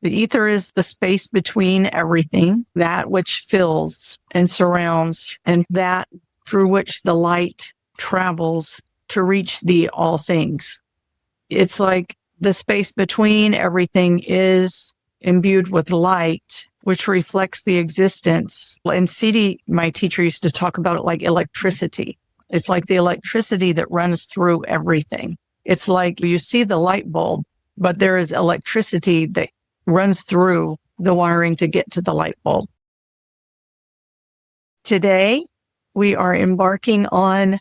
The ether is the space between everything, that which fills and surrounds, and that through which the light travels to reach the all things. It's like the space between everything is imbued with light, which reflects the existence. And Sidi, my teacher, used to talk about it like electricity. It's like the electricity that runs through everything. It's like you see the light bulb, but there is electricity that runs through the wiring to get to the light bulb. Today, we are embarking on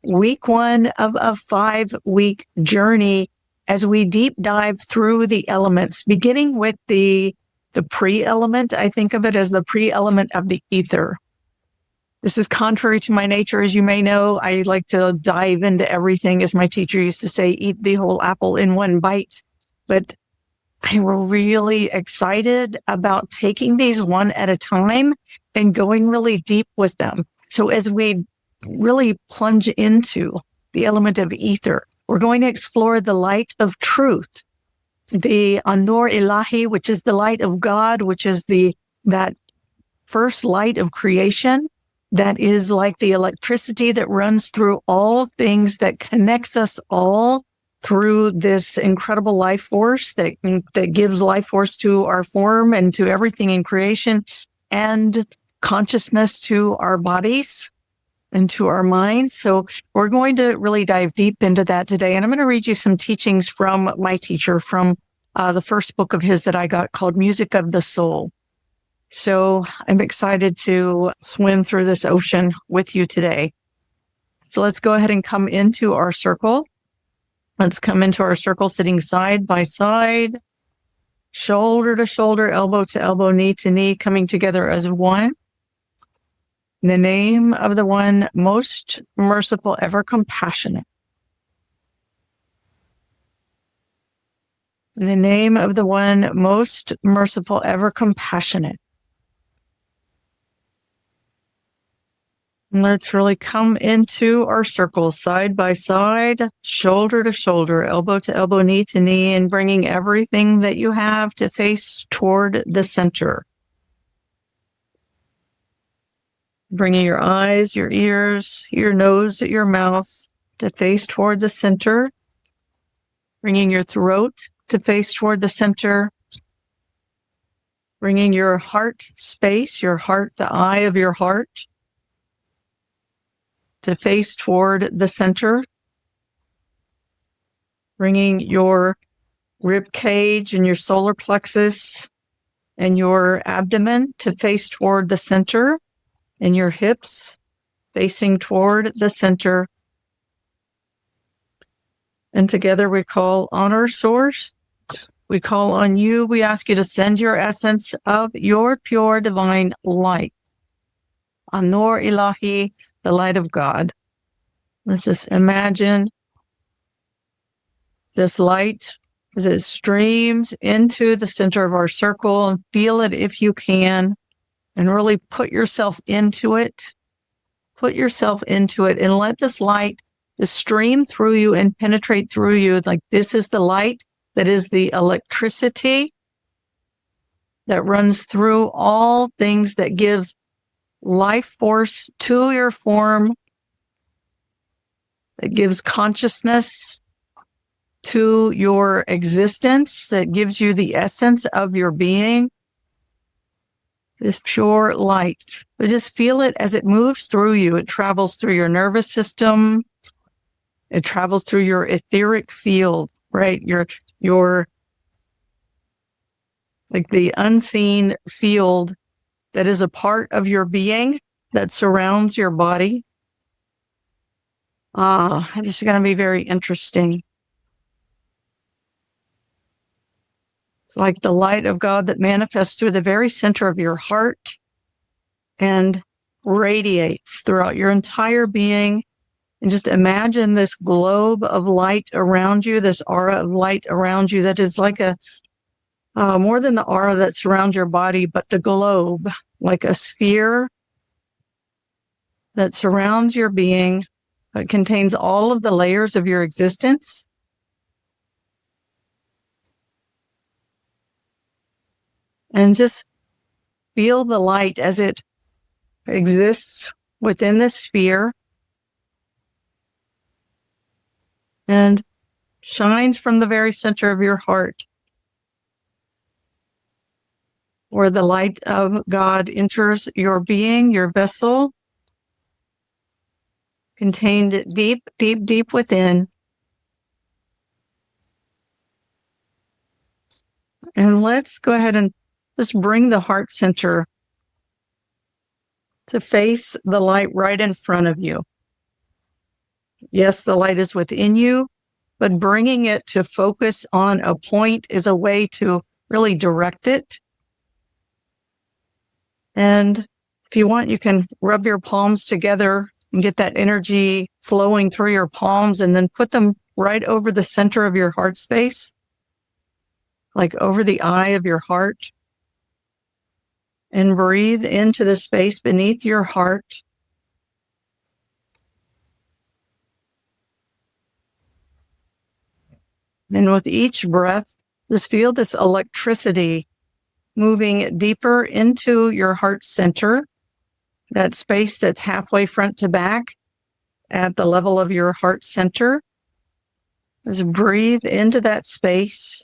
week 1 of a 5-week journey as we deep dive through the elements, beginning with the pre-element. I think of it as the pre-element of the ether. This is contrary to my nature, as you may know. I like to dive into everything, as my teacher used to say, eat the whole apple in one bite. But I'm really excited about taking these one at a time and going really deep with them. So as we really plunge into the element of ether, we're going to explore the light of truth, the An-Nur Illahi, which is the light of God, which is that first light of creation, that is like the electricity that runs through all things, that connects us all through this incredible life force that gives life force to our form and to everything in creation, and consciousness to our bodies and to our minds. So we're going to really dive deep into that today. And I'm going to read you some teachings from my teacher, from the first book of his that I got, called Music of the Soul. So I'm excited to swim through this ocean with you today. So let's go ahead and come into our circle. Let's come into our circle sitting side by side, shoulder to shoulder, elbow to elbow, knee to knee, coming together as one. In the name of the one most merciful, ever compassionate. In the name of the one most merciful, ever compassionate. Let's really come into our circles side by side, shoulder to shoulder, elbow to elbow, knee to knee, and bringing everything that you have to face toward the center. Bringing your eyes, your ears, your nose, your mouth to face toward the center. Bringing your throat to face toward the center. Bringing your heart space, your heart, the eye of your heart, to face toward the center. Bringing your rib cage and your solar plexus and your abdomen to face toward the center, and your hips facing toward the center. And together we call on our source. We call on you. We ask you to send your essence of your pure divine light. An-Nur Illahi, the light of God. Let's just imagine this light as it streams into the center of our circle, and feel it if you can, and really put yourself into it. Put yourself into it and let this light just stream through you and penetrate through you. Like this is the light that is the electricity that runs through all things, that gives life force to your form, that gives consciousness to your existence, that gives you the essence of your being. This pure light. But just feel it as it moves through you. It travels through your nervous system. It travels through your etheric field, right? Your like the unseen field that is a part of your being that surrounds your body. This is going to be very interesting. It's like the light of God that manifests through the very center of your heart and radiates throughout your entire being. And just imagine this globe of light around you, this aura of light around you that is like a, more than the aura that surrounds your body, but the globe, like a sphere that surrounds your being. It contains all of the layers of your existence. And just feel the light as it exists within the sphere and shines from the very center of your heart, where the light of God enters your being, your vessel, contained deep, deep, deep within. And let's go ahead and just bring the heart center to face the light right in front of you. Yes, the light is within you, but bringing it to focus on a point is a way to really direct it. And if you want, you can rub your palms together and get that energy flowing through your palms, and then put them right over the center of your heart space, like over the eye of your heart. And breathe into the space beneath your heart. And with each breath, just feel this electricity moving deeper into your heart center, that space that's halfway front to back at the level of your heart center. Just breathe into that space.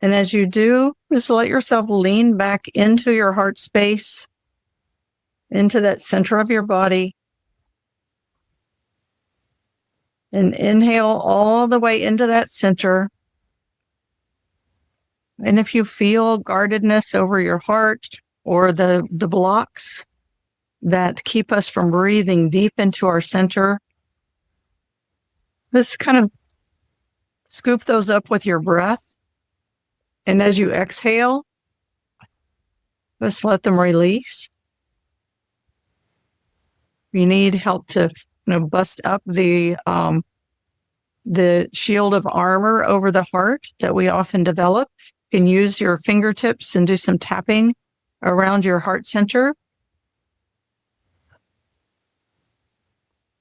And as you do, just let yourself lean back into your heart space, into that center of your body. And inhale all the way into that center. And if you feel guardedness over your heart or the blocks that keep us from breathing deep into our center, just kind of scoop those up with your breath. And as you exhale, just let them release. If you need help to bust up the shield of armor over the heart that we often develop, you can use your fingertips and do some tapping around your heart center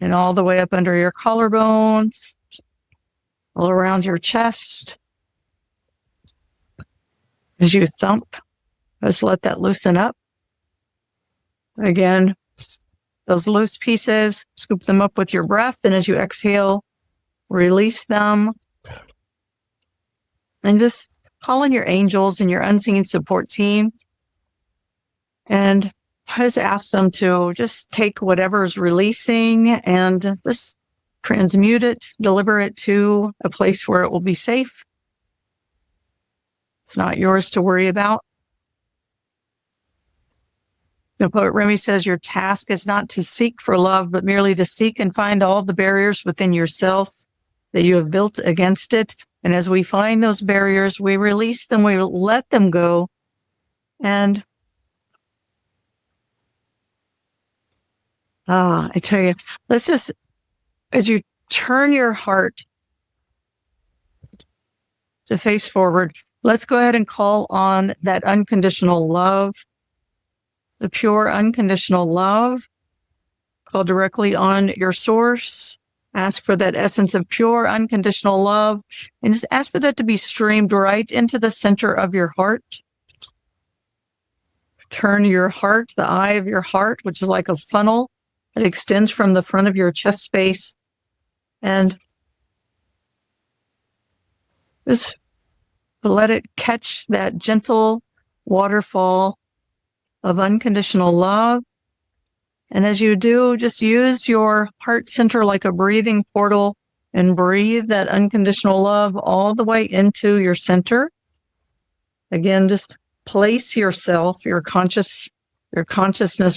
and all the way up under your collarbones, all around your chest. As you thump, just let that loosen up. Again, those loose pieces, scoop them up with your breath, and as you exhale, release them. And just call in your angels and your unseen support team, and just ask them to just take whatever is releasing and just transmute it, deliver it to a place where it will be safe. It's not yours to worry about. The poet Rumi says, your task is not to seek for love, but merely to seek and find all the barriers within yourself that you have built against it. And as we find those barriers, we release them, we let them go. And I tell you, let's just, as you turn your heart to face forward, let's go ahead and call on that unconditional love, the pure unconditional love. Call directly on your source. Ask for that essence of pure unconditional love, and just ask for that to be streamed right into the center of your heart. Turn your heart, the eye of your heart, which is like a funnel that extends from the front of your chest space, and just let it catch that gentle waterfall of unconditional love. And as you do, just use your heart center like a breathing portal and breathe that unconditional love all the way into your center. Again, just place yourself, your consciousness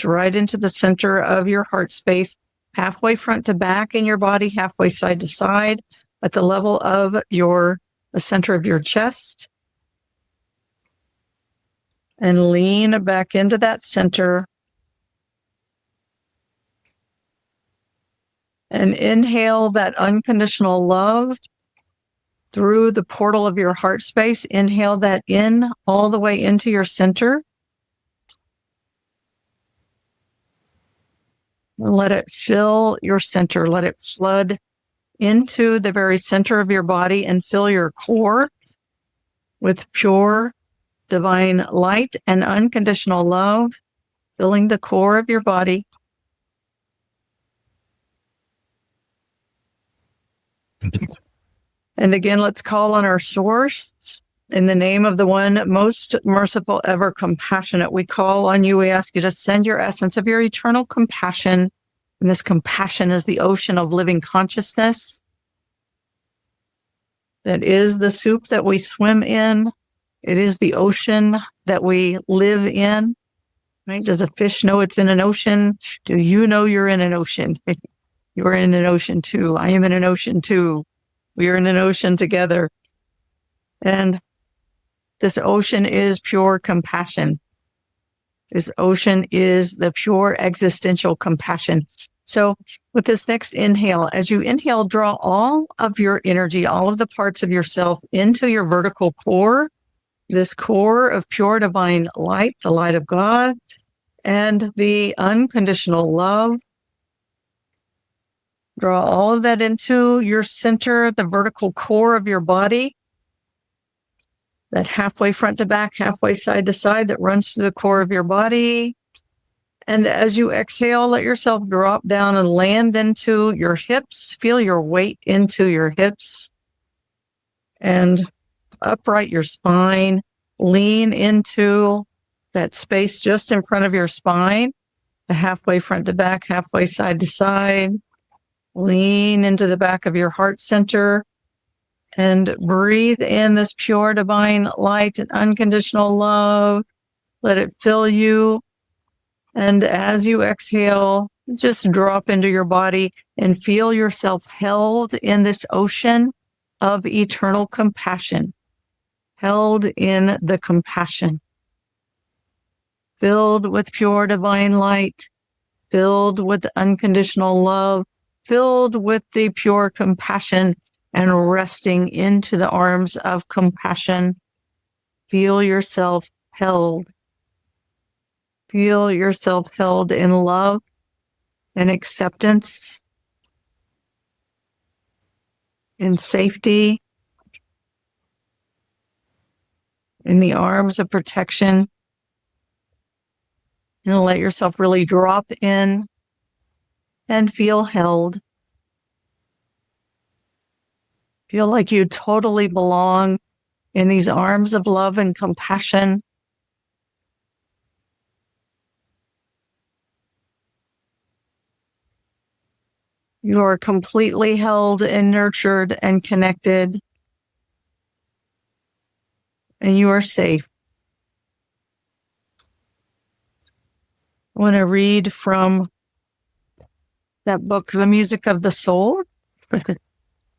right into the center of your heart space, halfway front to back in your body, halfway side to side, at the level of the center of your chest. And lean back into that center. And inhale that unconditional love through the portal of your heart space. Inhale that in all the way into your center. And let it fill your center. Let it flood into the very center of your body and fill your core with pure divine light and unconditional love, filling the core of your body. And again, let's call on our source. In the name of the one most merciful, ever compassionate, we call on you. We ask you to send your essence of your eternal compassion. And this compassion is the ocean of living consciousness. That is the soup that we swim in. It is the ocean that we live in. Right? Does a fish know it's in an ocean? Do you know you're in an ocean? You're in an ocean too. I am in an ocean too. We are in an ocean together. And this ocean is pure compassion. This ocean is the pure existential compassion. So with this next inhale, as you inhale, draw all of your energy, all of the parts of yourself into your vertical core, this core of pure divine light, the light of God, and the unconditional love. Draw all of that into your center, the vertical core of your body, that halfway front to back, halfway side to side that runs through the core of your body. And as you exhale, let yourself drop down and land into your hips. Feel your weight into your hips and upright your spine. Lean into that space just in front of your spine, the halfway front to back, halfway side to side. Lean into the back of your heart center and breathe in this pure divine light and unconditional love. Let it fill you. And as you exhale, just drop into your body and feel yourself held in this ocean of eternal compassion, held in the compassion, filled with pure divine light, filled with unconditional love, filled with the pure compassion, and resting into the arms of compassion. Feel yourself held. Feel yourself held in love and acceptance, in safety, in the arms of protection. And let yourself really drop in and feel held. Feel like you totally belong in these arms of love and compassion. You are completely held and nurtured and connected. And you are safe. I want to read from that book, The Music of the Soul,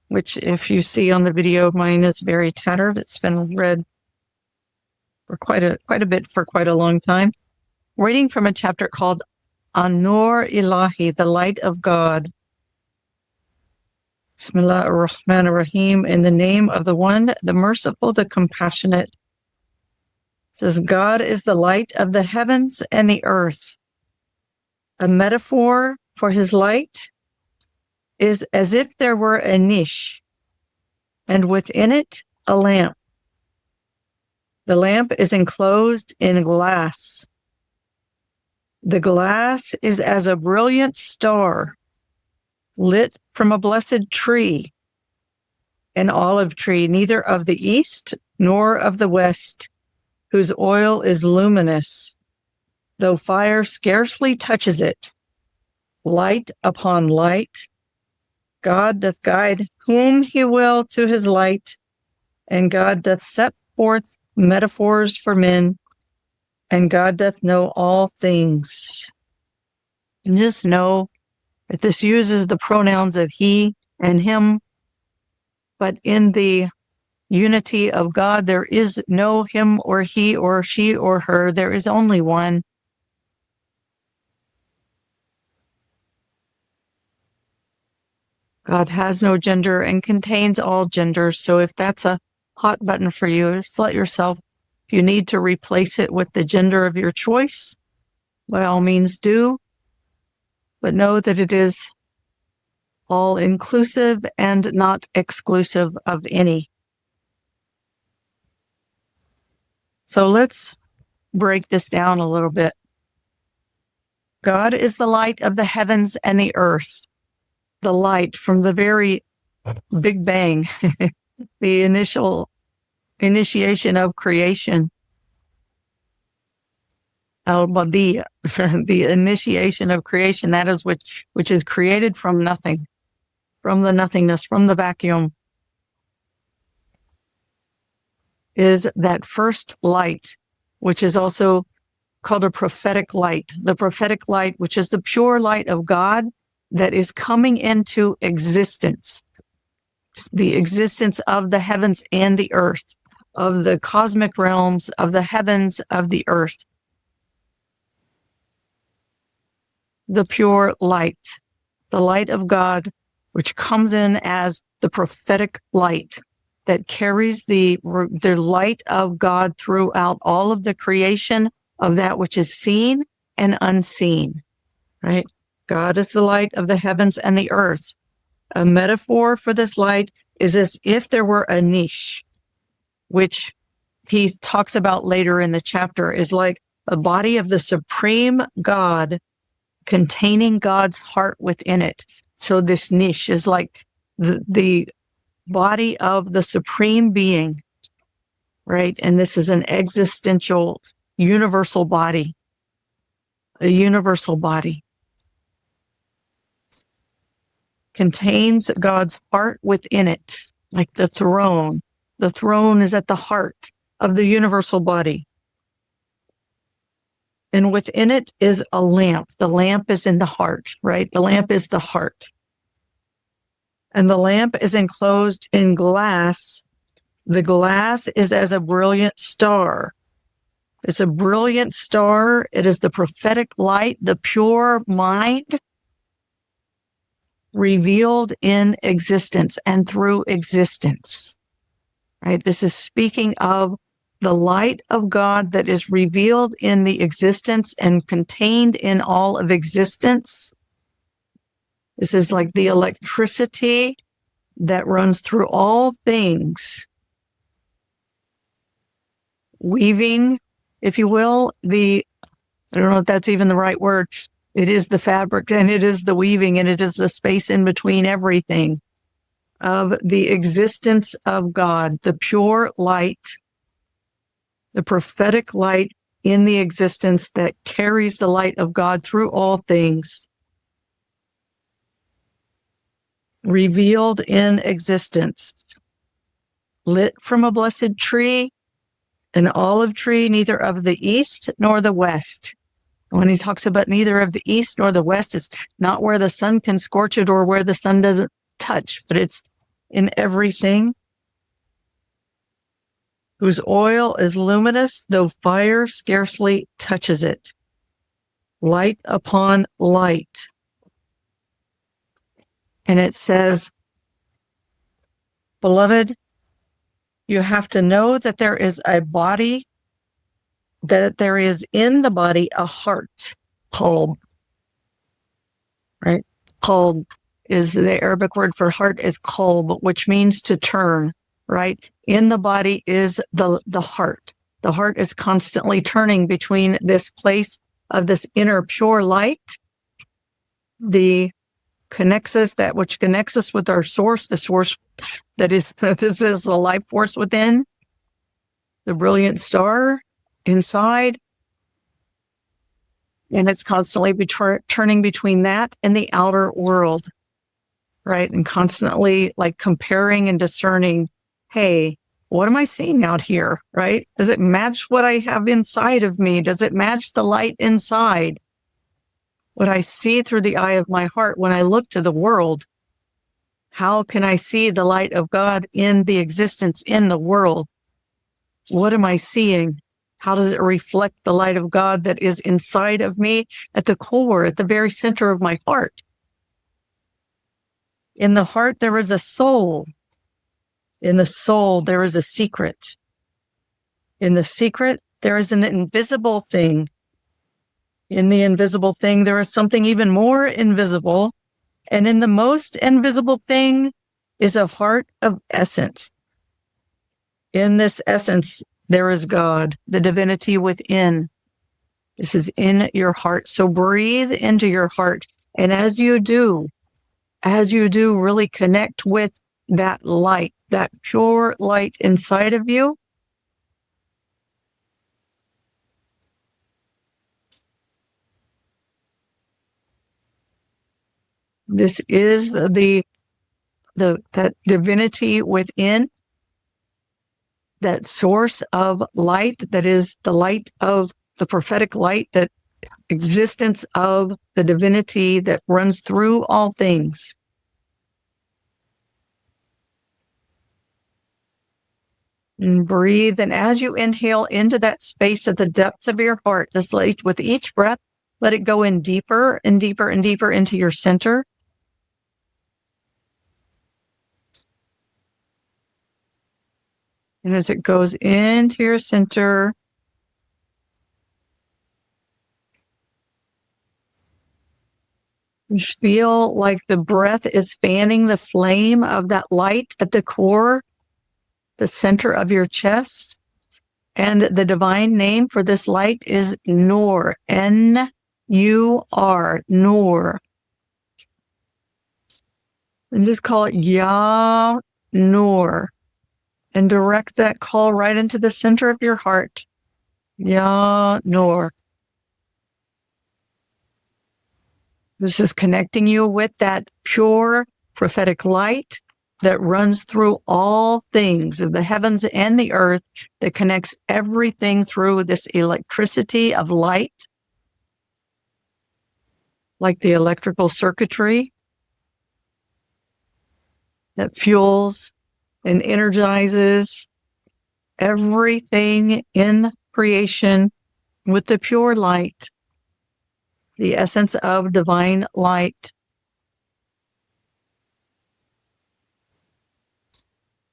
which if you see on the video, mine is very tattered. It's been read for quite a bit for quite a long time. Reading from a chapter called An-Nur Illahi, the Light of God. Bismillah ar-Rahman ar-Rahim, in the name of the one, the merciful, the compassionate. It says, God is the light of the heavens and the earth. A metaphor for his light is as if there were a niche, and within it a lamp. The lamp is enclosed in glass. The glass is as a brilliant star, lit from a blessed tree, an olive tree, neither of the east nor of the west, whose oil is luminous, though fire scarcely touches it. Light upon light, God doth guide whom he will to his light, and God doth set forth metaphors for men, and God doth know all things. And just know that this uses the pronouns of he and him, but in the unity of God, there is no him or he or she or her. There is only one. God has no gender and contains all genders. So if that's a hot button for you, just let yourself, if you need to replace it with the gender of your choice, by all means do. But know that it is all inclusive and not exclusive of any. So let's break this down a little bit. God is the light of the heavens and the earth. The light from the very Big Bang, the initial initiation of creation. Al-Badiya, the initiation of creation, that is which is created from nothing, from the nothingness, from the vacuum, is that first light, which is also called a prophetic light. The prophetic light, which is the pure light of God that is coming into existence, the existence of the heavens and the earth, of the cosmic realms, of the heavens, of the earth. The pure light, the light of God, which comes in as the prophetic light that carries the light of God throughout all of the creation of that which is seen and unseen, right? God is the light of the heavens and the earth. A metaphor for this light is as if there were a niche, which he talks about later in the chapter, is like a body of the supreme God containing God's heart within it. So this niche is like the body of the supreme being, right? And this is an existential, universal body, a universal body. Contains God's heart within it, like the throne. The throne is at the heart of the universal body. And within it is a lamp. The lamp is in the heart, right? The lamp is the heart. And the lamp is enclosed in glass. The glass is as a brilliant star. It's a brilliant star. It is the prophetic light, the pure mind revealed in existence and through existence, right? This is speaking of the light of God that is revealed in the existence and contained in all of existence. This is like the electricity that runs through all things, weaving, if you will, I don't know if that's even the right word. It is the fabric and it is the weaving and it is the space in between everything of the existence of God, the pure light, the prophetic light in the existence that carries the light of God through all things, revealed in existence, lit from a blessed tree, an olive tree, neither of the east nor the west. When he talks about neither of the east nor the west, it's not where the sun can scorch it or where the sun doesn't touch, but it's in everything. Whose oil is luminous, though fire scarcely touches it. Light upon light. And it says, beloved, you have to know that there is a body, that there is in the body a heart, qalb, right? Qalb is the Arabic word for heart is qalb, which means to turn, right? In the body is the heart. The heart is constantly turning between this place of this inner pure light, that which connects us with our source, the source this is the life force within, the brilliant star inside. And it's constantly turning between that and the outer world, right? And constantly like comparing and discerning, hey, what am I seeing out here, right? Does it match what I have inside of me? Does it match the light inside? What I see through the eye of my heart when I look to the world? How can I see the light of God in the existence in the world? What am I seeing? How does it reflect the light of God that is inside of me at the core, at the very center of my heart? In the heart, there is a soul. In the soul, there is a secret. In the secret, there is an invisible thing. In the invisible thing, there is something even more invisible. And in the most invisible thing is a heart of essence. In this essence, there is God, the divinity within. This is in your heart. So breathe into your heart. And as you do, really connect with that light, that pure light inside of you. This is that divinity within, that source of light, that is the light of the prophetic light, that existence of the divinity that runs through all things. And breathe, and as you inhale into that space at the depths of your heart, just with each breath, let it go in deeper and deeper and deeper into your center. And as it goes into your center, you feel like the breath is fanning the flame of that light at the core, the center of your chest. And the divine name for this light is Nur, N-U-R, Nur. And just call it Ya Nur. And direct that call right into the center of your heart. Ya Nur. This is connecting you with that pure prophetic light that runs through all things of the heavens and the earth, that connects everything through this electricity of light, like the electrical circuitry that fuels and energizes everything in creation with the pure light, the essence of divine light.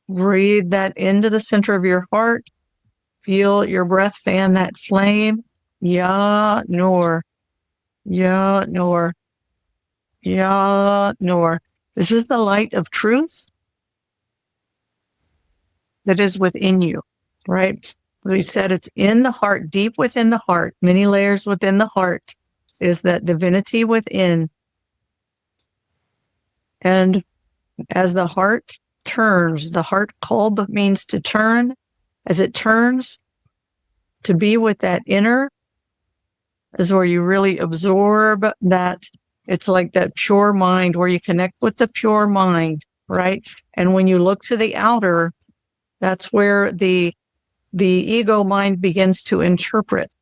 Breathe that into the center of your heart. Feel your breath fan that flame. Ya Nur, Ya Nur, Ya Nur. This is the light of truth that is within you, right? We said it's in the heart, deep within the heart, many layers within the heart is that divinity within. And as the heart turns, the heart qalb means to turn. As it turns to be with that inner is where you really absorb that. It's like that pure mind where you connect with the pure mind, right? And when you look to the outer, that's where the ego mind begins to interpret,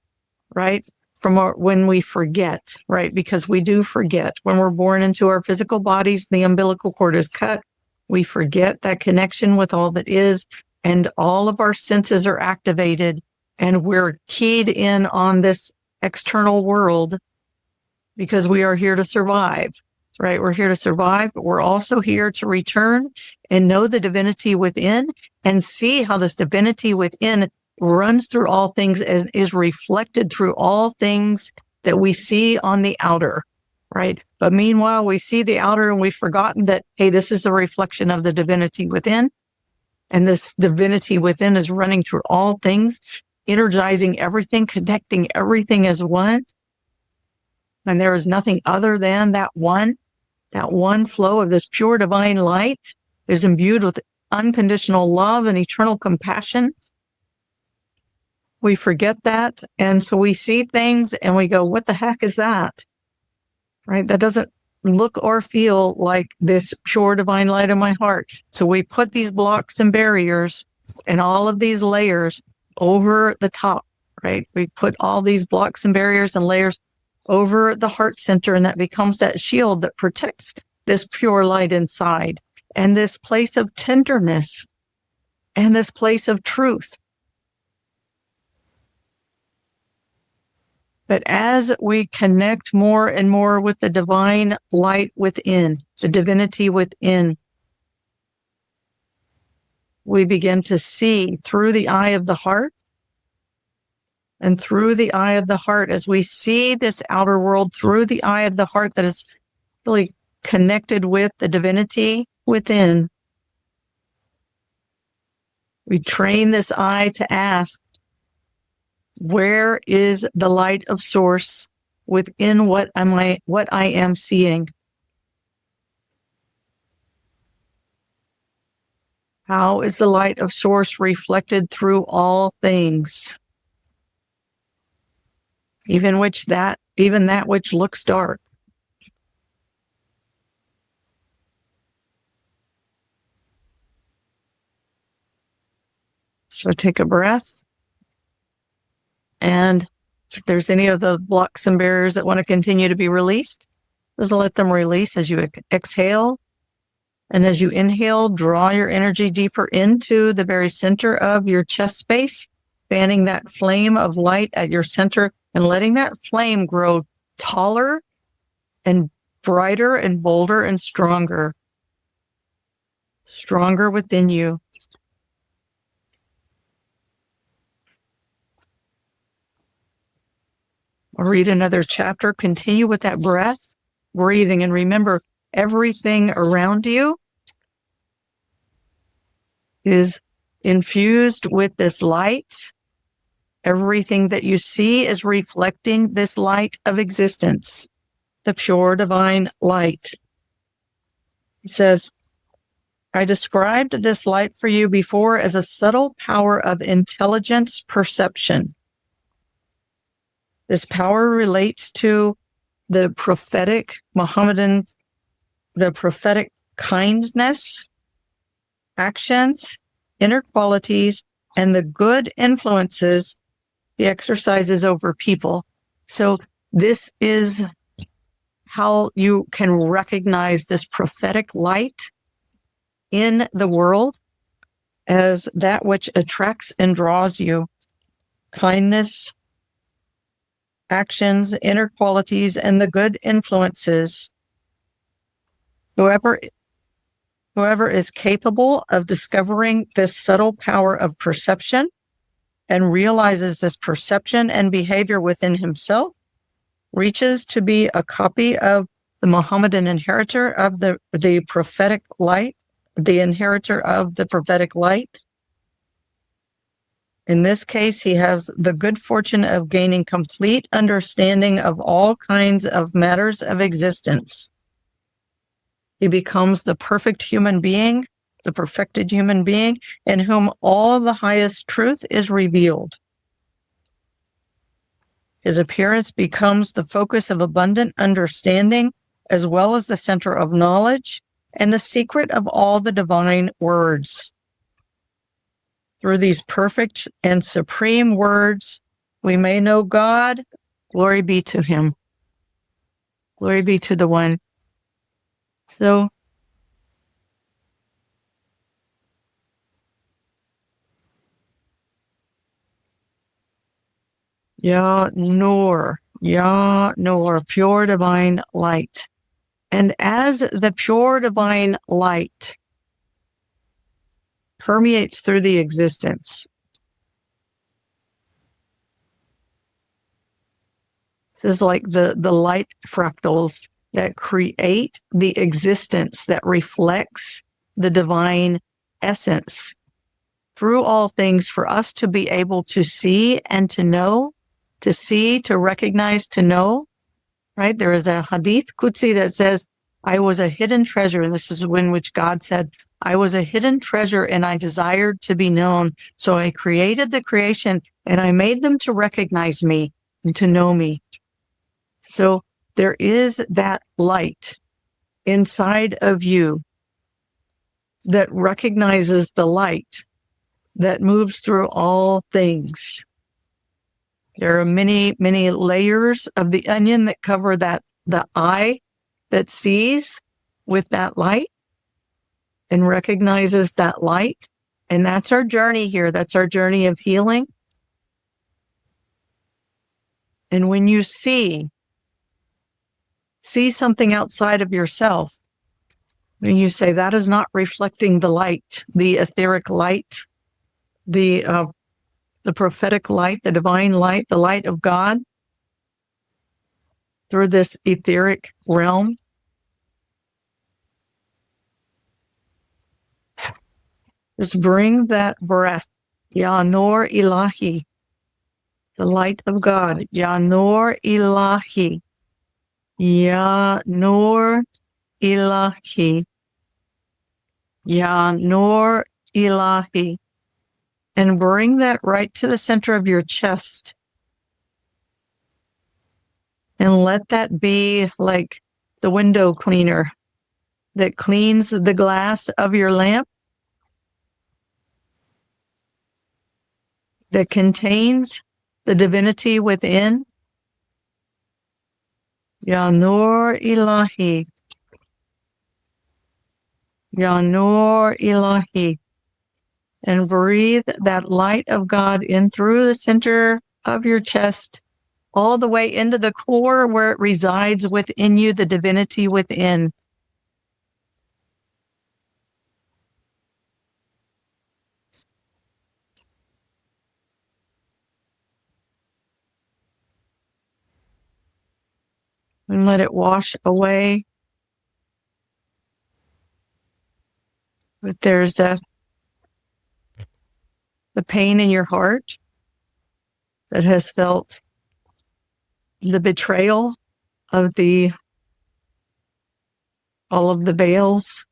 right? When we forget, right? Because we do forget. When we're born into our physical bodies, the umbilical cord is cut. We forget that connection with all that is, and all of our senses are activated, and we're keyed in on this external world because we are here to survive, right? We're here to survive, but we're also here to return and know the divinity within and see how this divinity within runs through all things and is reflected through all things that we see on the outer, right? But meanwhile, we see the outer and we've forgotten that, hey, this is a reflection of the divinity within. And this divinity within is running through all things, energizing everything, connecting everything as one. And there is nothing other than that one flow of this pure divine light is imbued with unconditional love and eternal compassion. We forget that. And so we see things and we go, what the heck is that? Right? That doesn't look or feel like this pure divine light in my heart. So we put these blocks and barriers and all of these layers over the top, right? We put all these blocks and barriers and layers over the heart center, and that becomes that shield that protects this pure light inside and this place of tenderness and this place of truth. But as we connect more and more with the divine light within, the divinity within, we begin to see through the eye of the heart. And through the eye of the heart, as we see this outer world through the eye of the heart that is really connected with the divinity within, We train this eye to ask, where is the light of source within what I am seeing? How is the light of source reflected through all things? Even that which looks dark. So take a breath. And if there's any of the blocks and barriers that want to continue to be released, just let them release as you exhale. And as you inhale, draw your energy deeper into the very center of your chest space, fanning that flame of light at your center and letting that flame grow taller and brighter and bolder and stronger within you. I'll read another chapter. Continue with that breath, breathing, and remember, everything around you is infused with this light. Everything that you see is reflecting this light of existence, the pure divine light. He says, I described this light for you before as a subtle power of intelligence perception. This power relates to the prophetic Muhammadan, the prophetic kindness, actions, inner qualities, and the good influences he exercises over people. So this is how you can recognize this prophetic light in the world as that which attracts and draws you. Kindness, actions, inner qualities, and the good influences. Whoever is capable of discovering this subtle power of perception and realizes this perception and behavior within himself reaches to be a copy of the Muhammadan inheritor of the prophetic light, the inheritor of the prophetic light. In this case, he has the good fortune of gaining complete understanding of all kinds of matters of existence. He becomes the perfect human being, the perfected human being, in whom all the highest truth is revealed. His appearance becomes the focus of abundant understanding, as well as the center of knowledge and the secret of all the divine words. Through these perfect and supreme words, we may know God. Glory be to him. Glory be to the one. So, Ya-Nur, pure divine light. And as the pure divine light permeates through the existence, this is like the light fractals that create the existence that reflects the divine essence through all things for us to be able to see and to know, to see, to recognize, to know, right? There is a hadith Qudsi that says, I was a hidden treasure. And this is in which God said, I was a hidden treasure and I desired to be known. So I created the creation and I made them to recognize me and to know me. So there is that light inside of you that recognizes the light that moves through all things. There are many, many layers of the onion that cover the eye that sees with that light and recognizes that light. And that's our journey here. That's our journey of healing. And when you see something outside of yourself, when you say that is not reflecting the light, the etheric light, the prophetic light, the divine light, the light of God through this etheric realm, Just bring that breath, An-Nur Illahi, the light of God, An-Nur Illahi, An-Nur Illahi, An-Nur Illahi, and bring that right to the center of your chest. And let that be like the window cleaner that cleans the glass of your lamp, that contains the divinity within. An-Nur Illahi, An-Nur Illahi. And breathe that light of God in through the center of your chest, all the way into the core where it resides within you, the divinity within. And let it wash away. If there's the pain in your heart that has felt the betrayal of all of the veils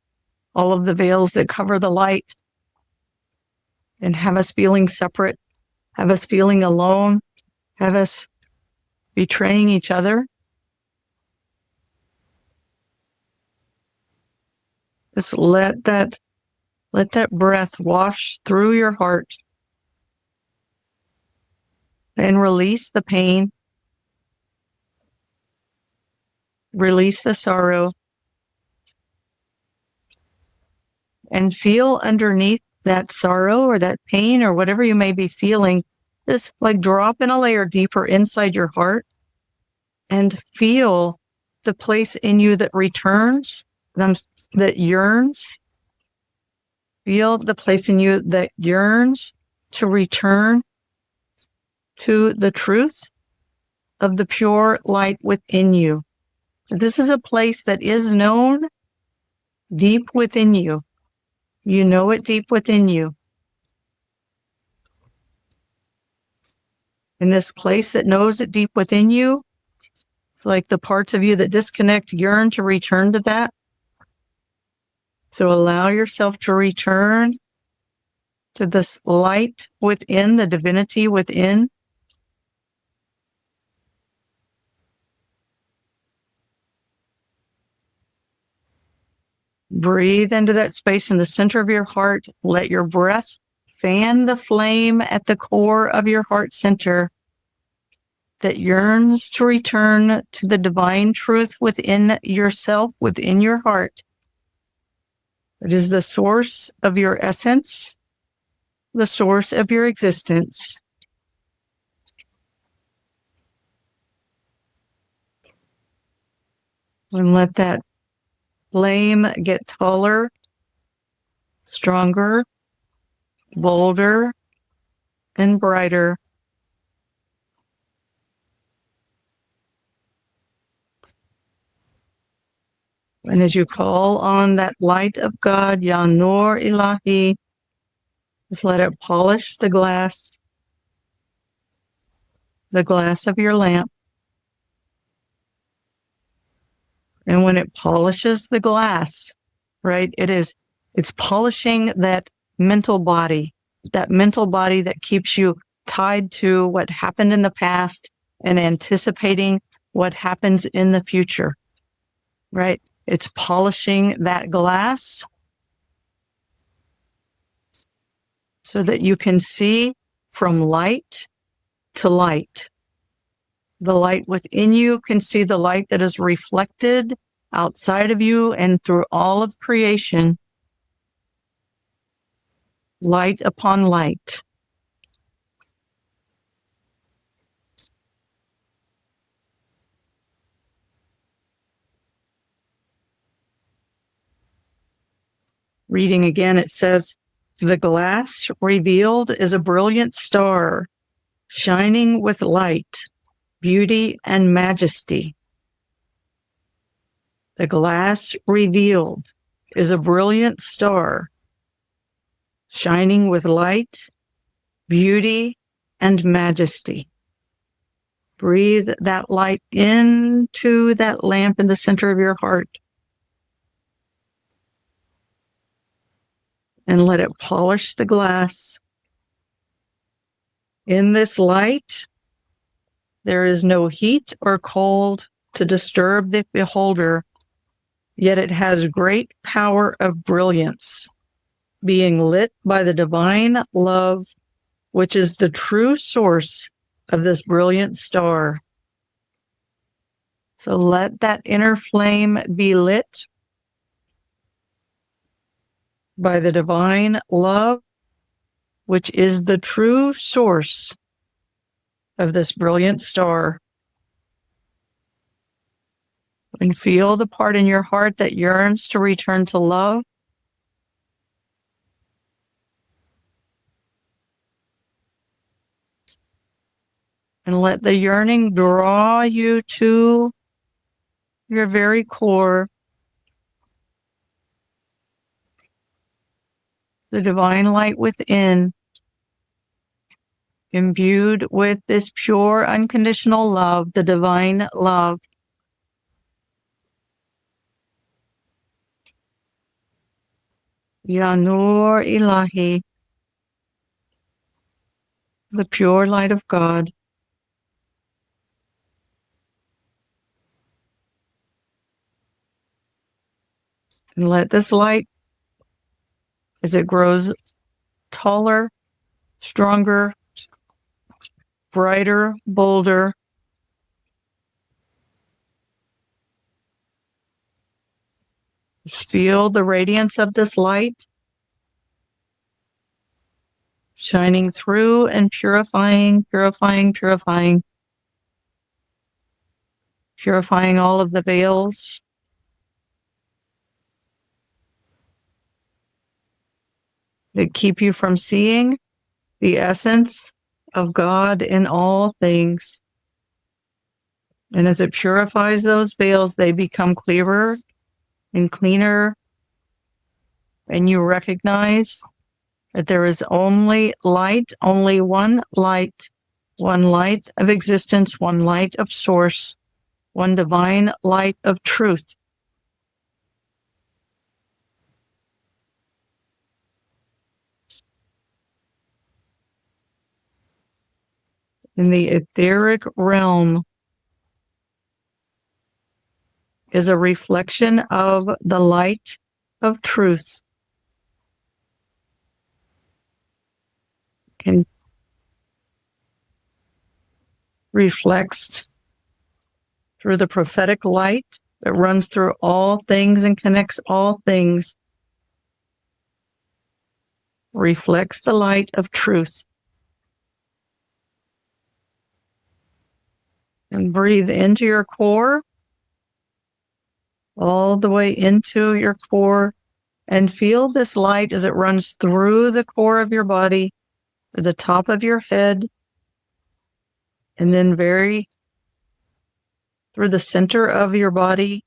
that cover the light and have us feeling separate, have us feeling alone, have us betraying each other. Just let that breath wash through your heart and release the pain, release the sorrow, and feel underneath that sorrow or that pain or whatever you may be feeling, just like drop in a layer deeper inside your heart and feel the place in you that returns, that yearns. Feel the place in you that yearns to return to the truth of the pure light within you. This is a place that is known deep within you. You know it deep within you. In this place that knows it deep within you, like the parts of you that disconnect yearn to return to that. So allow yourself to return to this light within, the divinity within. Breathe into that space in the center of your heart. Let your breath fan the flame at the core of your heart center that yearns to return to the divine truth within yourself, within your heart. It is the source of your essence, the source of your existence. And let that flame get taller, stronger, bolder, and brighter. And as you call on that light of God, An-Nur Illahi, just let it polish the glass of your lamp. And when it polishes the glass, right, it's polishing that mental body that keeps you tied to what happened in the past and anticipating what happens in the future, right? It's polishing that glass so that you can see from light to light. The light within you can see the light that is reflected outside of you and through all of creation. Light upon light. Reading again, it says, the glass revealed is a brilliant star, shining with light, beauty, and majesty. The glass revealed is a brilliant star, shining with light, beauty, and majesty. Breathe that light into that lamp in the center of your heart and let it polish the glass. In this light, there is no heat or cold to disturb the beholder, yet it has great power of brilliance, being lit by the divine love, which is the true source of this brilliant star. So let that inner flame be lit by the divine love, which is the true source of this brilliant star. And feel the part in your heart that yearns to return to love. And let the yearning draw you to your very core. The divine light within, imbued with this pure, unconditional love, the divine love. An-Nur Illahi, the pure light of God. And let this light, as it grows taller, stronger, brighter, bolder, feel the radiance of this light shining through and purifying, purifying, purifying, purifying all of the veils, that keep you from seeing the essence of God in all things. And as it purifies those veils, they become clearer and cleaner, and you recognize that there is only light, only one light of existence, one light of source, one divine light of truth. In the etheric realm is a reflection of the light of truth. Can reflects through the prophetic light that runs through all things and connects all things. Reflects the light of truth. And breathe into your core, all the way into your core, and feel this light as it runs through the core of your body, to the top of your head, and then through the center of your body,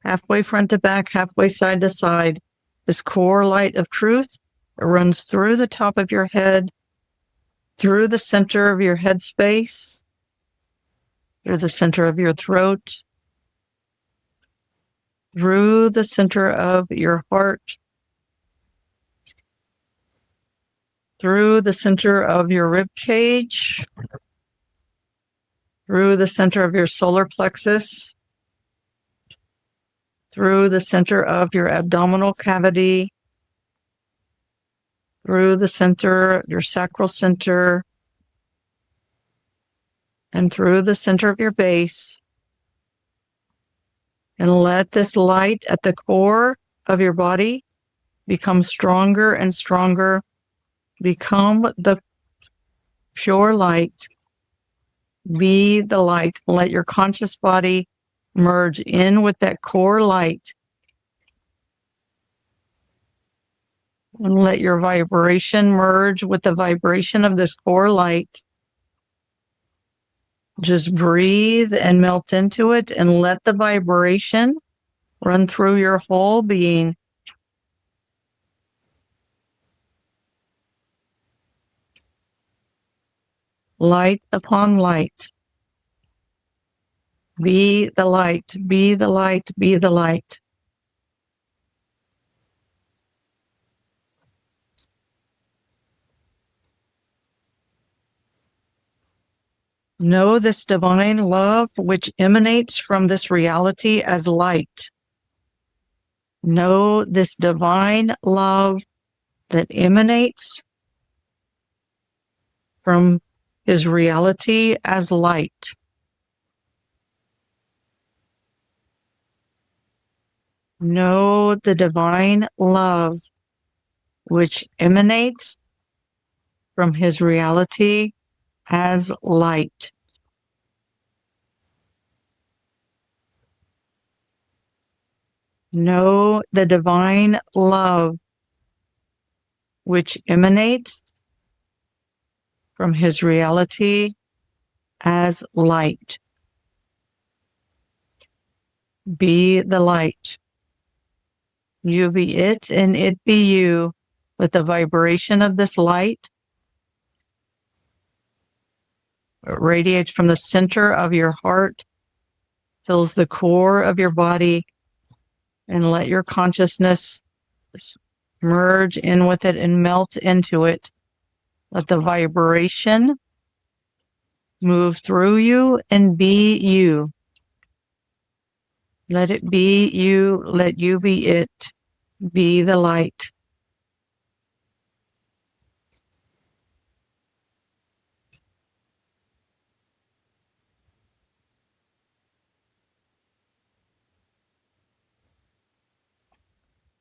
halfway front to back, halfway side to side. This core light of truth, it runs through the top of your head, through the center of your head space, through the center of your throat, through the center of your heart, through the center of your rib cage, through the center of your solar plexus, through the center of your abdominal cavity, through the center, your sacral center, and through the center of your base. And let this light at the core of your body become stronger and stronger. Become the pure light. Be the light. Let your conscious body merge in with that core light. And let your vibration merge with the vibration of this core light. Just breathe and melt into it and let the vibration run through your whole being. light upon light. Be the light, be the light, be the light. Know this divine love which emanates from this reality as light. Know this divine love that emanates from his reality as light. Know the divine love which emanates from his reality as light. Know the divine love which emanates from his reality as light. Be the light. You be it and it be you, with the vibration of this light. It radiates from the center of your heart, fills the core of your body, and let your consciousness merge in with it and melt into it. Let the vibration move through you and be you. Let it be you. Let you be it. Be the light.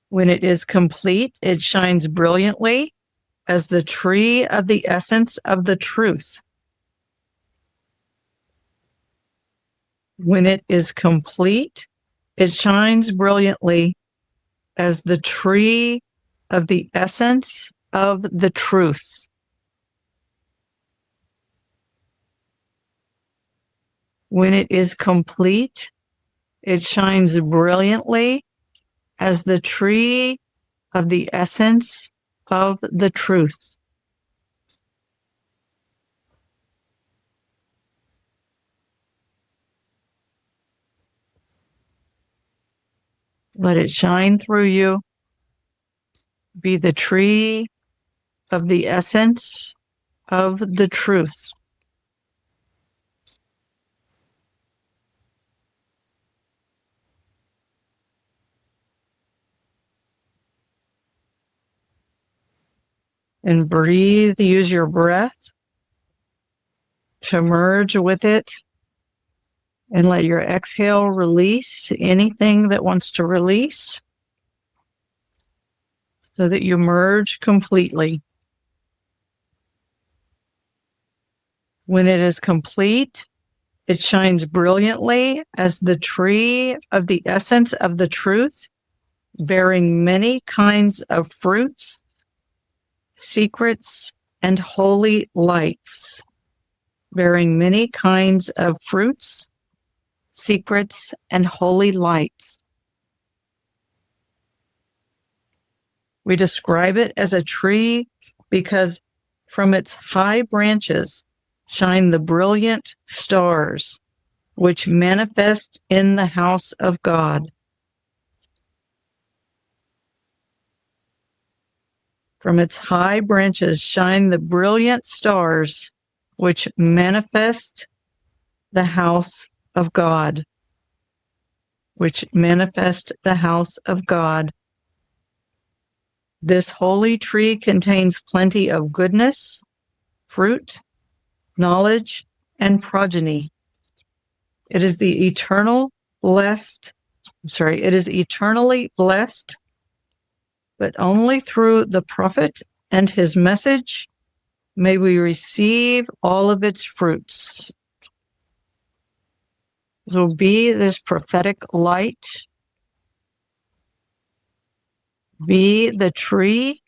When it is complete, it shines brilliantly as the tree of the essence of the truth. When it is complete, it shines brilliantly as the tree of the essence of the truth. When it is complete, it shines brilliantly as the tree of the essence of the truth. Let it shine through you. Be the tree of the essence of the truth. And breathe, use your breath to merge with it, and let your exhale release anything that wants to release so that you merge completely. When it is complete, it shines brilliantly as the tree of the essence of the truth, bearing many kinds of fruits, secrets, and holy lights. Bearing many kinds of fruits, secrets, and holy lights. We describe it as a tree because from its high branches shine the brilliant stars, which manifest in the house of God. From its high branches shine the brilliant stars, which manifest the house of God. Which manifest the house of God. This holy tree contains plenty of goodness, fruit, knowledge, and progeny. It is eternally blessed, but only through the prophet and his message may we receive all of its fruits. So be this prophetic light. Be the tree,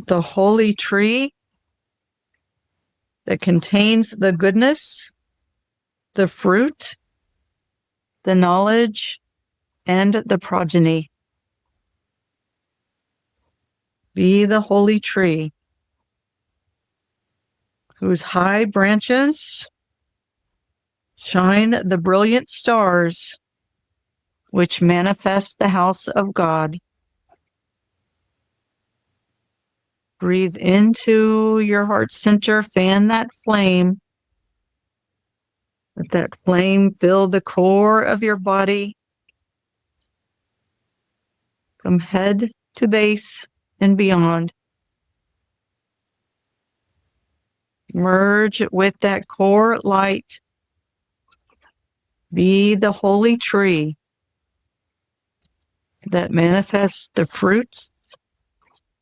the holy tree that contains the goodness, the fruit, the knowledge, and the progeny. Be the holy tree. whose high branches shine the brilliant stars which manifest the house of God. Breathe into your heart center, fan that flame. Let that flame fill the core of your body, from head to base and beyond. Merge with that core light. Be the holy tree that manifests the fruits,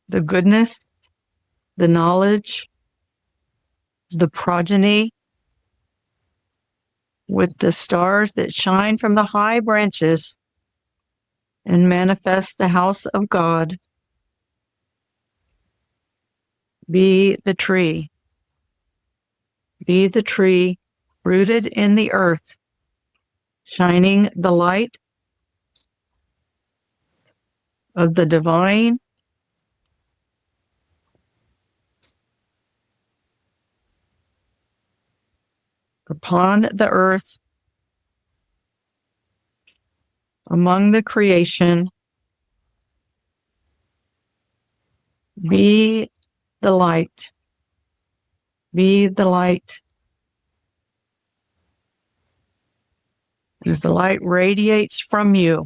the goodness, the knowledge, the progeny, with the stars that shine from the high branches and manifest the house of God. Be the tree. Be the tree rooted in the earth, shining the light of the divine upon the earth, among the creation. Be the light. Be the light. As the light radiates from you,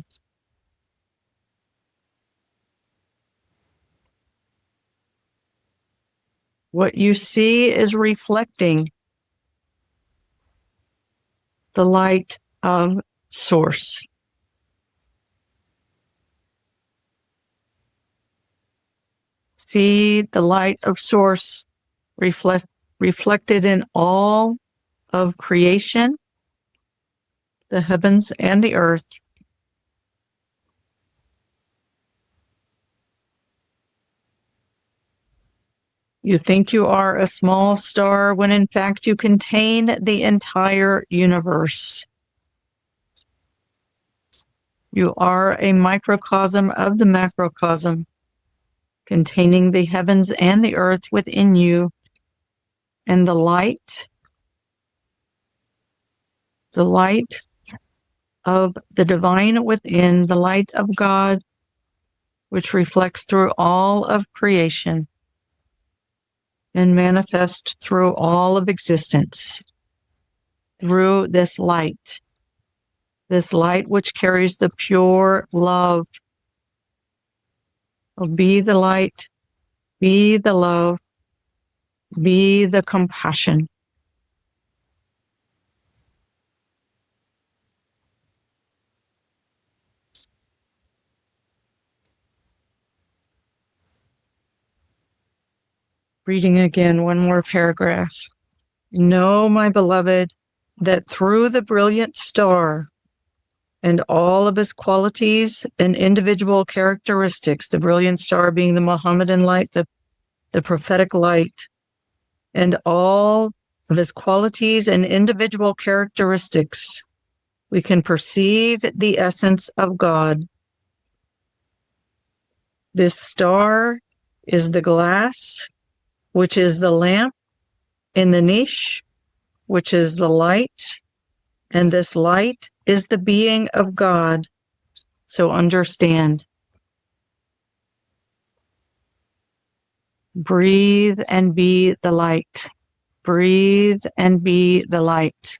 what you see is reflecting the light of Source. See the light of Source reflected in all of creation, the heavens and the earth. You think you are a small star when in fact you contain the entire universe. You are a microcosm of the macrocosm, containing the heavens and the earth within you, and the light of the divine within, the light of God, which reflects through all of creation and manifests through all of existence, through this light which carries the pure love. Oh, be the light, be the love, be the compassion. Reading again, one more paragraph. Know, my beloved, that through the brilliant star and all of his qualities and individual characteristics, the brilliant star being the Mohammedan light, the prophetic light, and all of his qualities and individual characteristics, we can perceive the essence of God. This star is the glass, which is the lamp in the niche, which is the light, and this light is the being of God. So understand. Breathe and be the light. Breathe and be the light.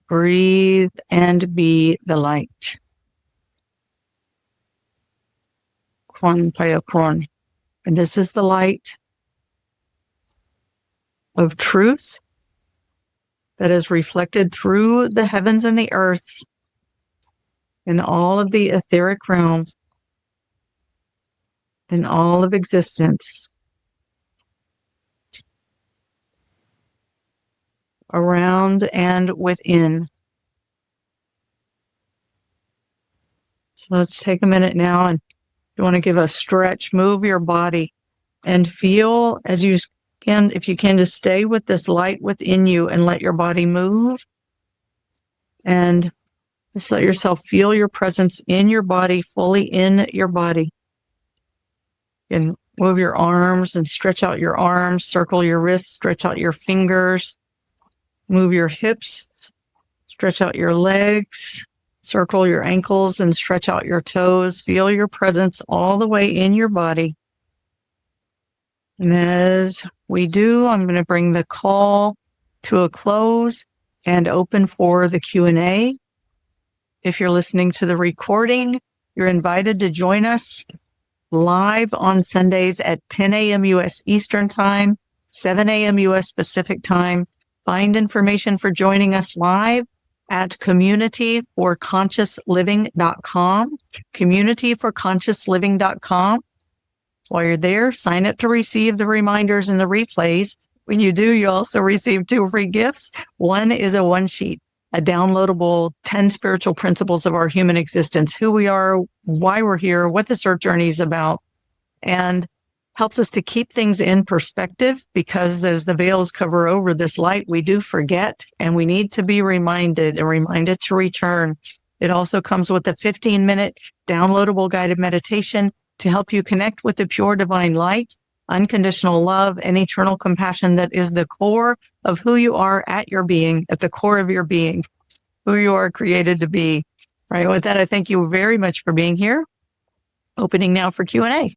Breathe and be the light. Kun Fayakun. And this is the light of truth that is reflected through the heavens and the earth in all of the etheric realms, in all of existence, around and within. So let's take a minute now, and you want to give a stretch, move your body, and feel as you can, if you can, to stay with this light within you and let your body move, and just let yourself feel your presence in your body, fully in your body. And Move your arms and stretch out your arms, circle your wrists, stretch out your fingers, move your hips, stretch out your legs, circle your ankles and stretch out your toes. Feel your presence all the way in your body. And as we do, I'm going to bring the call to a close and open for the Q&A. If you're listening to the recording, you're invited to join us live on Sundays at 10 a.m. U.S. Eastern Time, 7 a.m. U.S. Pacific Time. Find information for joining us live at communityforconsciousliving.com, communityforconsciousliving.com. While you're there, sign up to receive the reminders and the replays. When you do, you also receive 2 free gifts. One is a one-sheet, a downloadable 10 spiritual principles of our human existence, who we are, why we're here, what this earth journey is about, and helps us to keep things in perspective, because as the veils cover over this light, we do forget, and we need to be reminded to return. It also comes with a 15-minute downloadable guided meditation to help you connect with the pure divine light, unconditional love, and eternal compassion that is the core of who you are at your being, at the core of your being, who you are created to be. Right. With that, I thank you very much for being here. Opening now for Q&A.